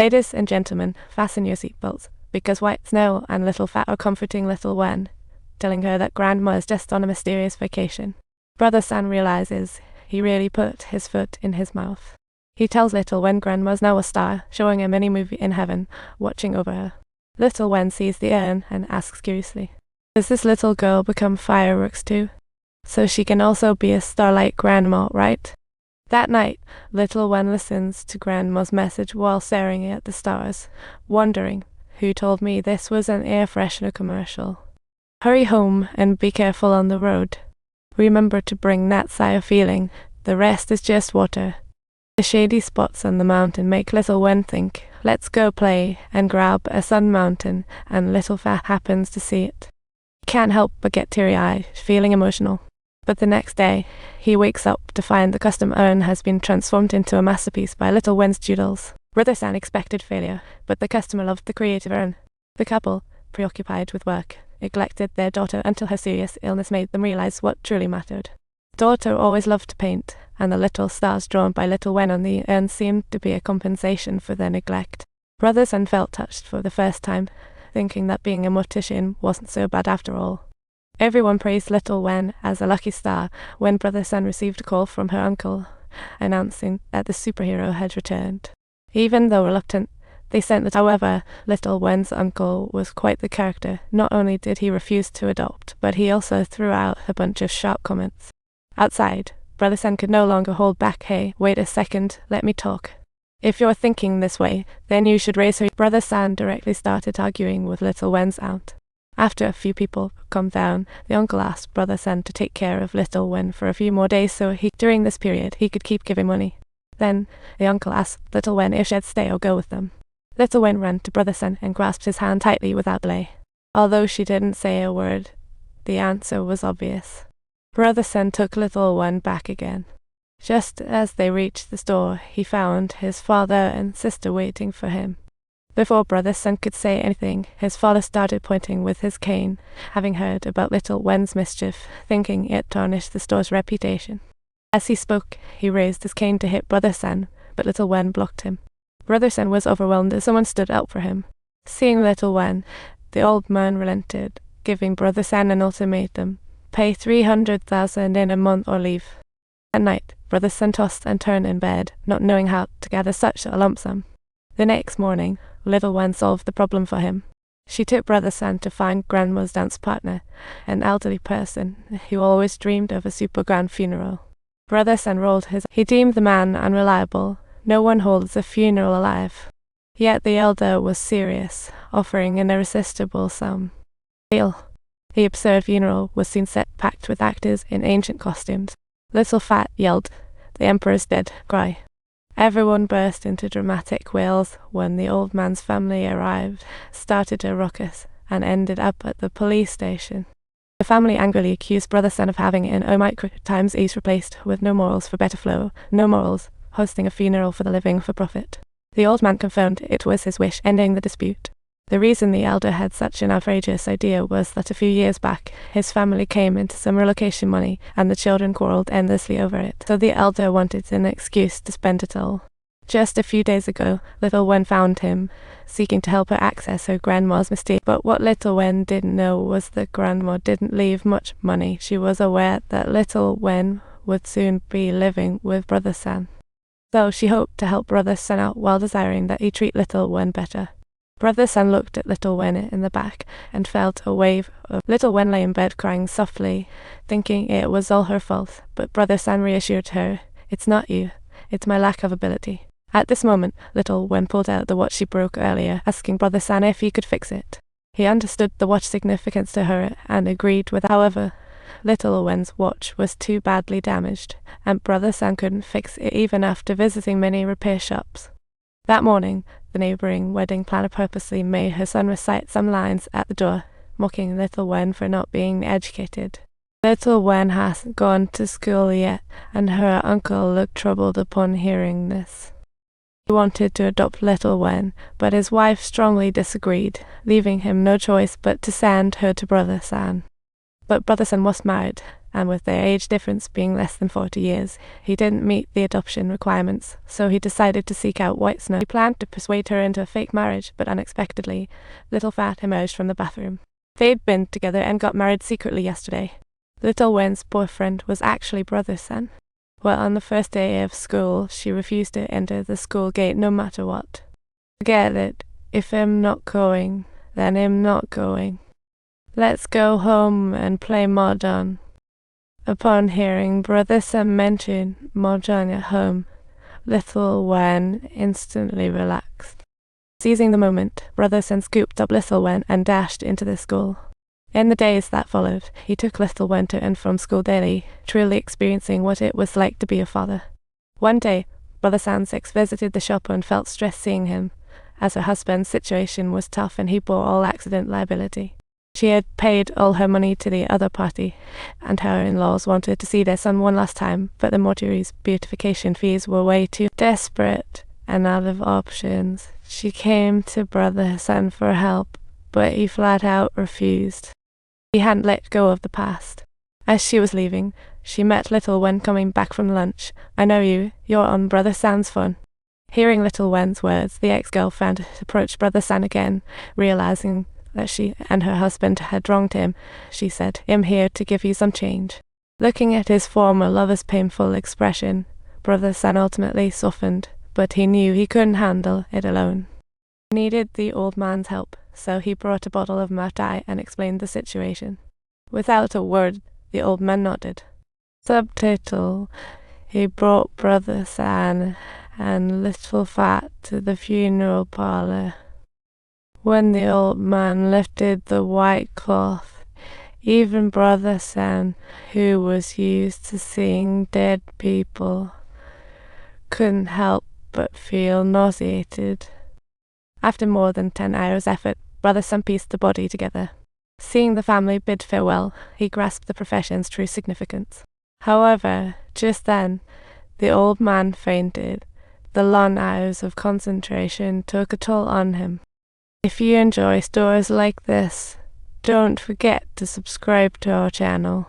Ladies and gentlemen, fasten your seatbelts, because White Snow and Little Fat are comforting Little Wen, telling her that Grandma is just on a mysterious vacation. Brother San realizes he really put his foot in his mouth. He tells Little Wen Grandma's now a star, showing a mini-movie in heaven, watching over her. Little Wen sees the urn and asks curiously, "Does this little girl become fireworks too? So she can also be a star like Grandma, right?" That night, Little Wen listens to Grandma's message while staring at the stars, wondering, who told me this was an air freshener commercial? Hurry home and be careful on the road. Remember to bring that sigh of feeling, the rest is just water. The shady spots on the mountain make Little Wen think, let's go play, and grab a sun mountain, and Little Fat happens to see it. He can't help but get teary-eyed, feeling emotional. But the next day, he wakes up to find the custom urn has been transformed into a masterpiece by Little Wen's doodles. Brother San expected failure, but the customer loved the creative urn. The couple, preoccupied with work, neglected their daughter until her serious illness made them realize what truly mattered. Daughter always loved to paint, and the little stars drawn by Little Wen on the urn seemed to be a compensation for their neglect. Brother San felt touched for the first time, thinking that being a mortician wasn't so bad after all. Everyone praised Little Wen as a lucky star when Brother San received a call from her uncle, announcing that the superhero had returned. Even though reluctant, they sent it. However, Little Wen's uncle was quite the character. Not only did he refuse to adopt, but he also threw out a bunch of sharp comments. Outside, Brother San could no longer hold back. "Hey, wait a second, let me talk. If you're thinking this way, then you should raise her." Brother San directly started arguing with Little Wen's aunt. After a few people calmed down, the uncle asked Brother San to take care of Little Wen for a few more days so during this period, he could keep giving money. Then, the uncle asked Little Wen if she'd stay or go with them. Little Wen ran to Brother San and grasped his hand tightly without delay. Although she didn't say a word, the answer was obvious. Brother San took Little Wen back again. Just as they reached the store, he found his father and sister waiting for him. Before Brother San could say anything, his father started pointing with his cane, having heard about Little Wen's mischief, thinking it tarnished the store's reputation. As he spoke, he raised his cane to hit Brother San, but Little Wen blocked him. Brother San was overwhelmed as someone stood up for him. Seeing Little Wen, the old man relented, giving Brother San an ultimatum: pay 300,000 in a month or leave. At night, Brother San tossed and turned in bed, not knowing how to gather such a lump sum. The next morning, Little Wen solved the problem for him. She took Brother San to find Grandma's dance partner, an elderly person who always dreamed of a super grand funeral. Brother San rolled his. He deemed the man unreliable. No one holds a funeral alive. Yet the elder was serious, offering an irresistible sum. The absurd funeral was soon set, packed with actors in ancient costumes. Little Fat yelled, "The Emperor's dead," cry. Everyone burst into dramatic wails when the old man's family arrived, started a ruckus, and ended up at the police station. The family angrily accused Brother San of having an Omicron times E's replaced with no morals for better flow, no morals, hosting a funeral for the living for profit. The old man confirmed it was his wish, ending the dispute. The reason the elder had such an outrageous idea was that a few years back, his family came into some relocation money, and the children quarreled endlessly over it, so the elder wanted an excuse to spend it all. Just a few days ago, Little Wen found him, seeking to help her access her grandma's mistake. But what Little Wen didn't know was that Grandma didn't leave much money. She was aware that Little Wen would soon be living with Brother San. So she hoped to help Brother San out while desiring that he treat Little Wen better. Brother San looked at Little Wen in the back and felt a wave of. Little Wen lay in bed crying softly, thinking it was all her fault, but Brother San reassured her, "It's not you, it's my lack of ability." At this moment, Little Wen pulled out the watch she broke earlier, asking Brother San if he could fix it. He understood the watch's significance to her and agreed with. However, Little Wen's watch was too badly damaged, and Brother San couldn't fix it even after visiting many repair shops. That morning, the neighboring wedding planner purposely made her son recite some lines at the door, mocking Little Wen for not being educated. Little Wen hasn't gone to school yet, and her uncle looked troubled upon hearing this. He wanted to adopt Little Wen, but his wife strongly disagreed, leaving him no choice but to send her to Brother San. But Brother San was married, and with their age difference being less than 40 years, he didn't meet the adoption requirements, so he decided to seek out White Snow. He planned to persuade her into a fake marriage, but unexpectedly, Little Fat emerged from the bathroom. They'd been together and got married secretly yesterday. Little Wen's boyfriend was actually Brother San. Well, on the first day of school, she refused to enter the school gate no matter what. Forget it. If I'm not going, then I'm not going. Let's go home and play Mahjong. Upon hearing Brother San mention Mahjong at home, Little Wen instantly relaxed. Seizing the moment, Brother San scooped up Little Wen and dashed into the school. In the days that followed, he took Little Wen to and from school daily, truly experiencing what it was like to be a father. One day, Brother San's ex visited the shop and felt stressed seeing him, as her husband's situation was tough and he bore all accident liability. She had paid all her money to the other party, and her in-laws wanted to see their son one last time, but the mortuary's beautification fees were way too desperate and out of options. She came to Brother San for help, but he flat out refused. He hadn't let go of the past. As she was leaving, she met Little Wen coming back from lunch. I know you. You're on Brother San's fun. Hearing Little Wen's words, the ex-girlfriend approached Brother San again, realizing that she and her husband had wronged him. She said, "I'm here to give you some change." Looking at his former lover's painful expression, Brother San ultimately softened, but he knew he couldn't handle it alone. He needed the old man's help, so he brought a bottle of Matai and explained the situation. Without a word, the old man nodded. Subtitle: he brought Brother San and Little Fat to the funeral parlor. When the old man lifted the white cloth, even Brother San, who was used to seeing dead people, couldn't help but feel nauseated. After more than 10 hours' effort, Brother San pieced the body together. Seeing the family bid farewell, he grasped the profession's true significance. However, just then, the old man fainted. The long hours of concentration took a toll on him. If you enjoy stories like this, don't forget to subscribe to our channel.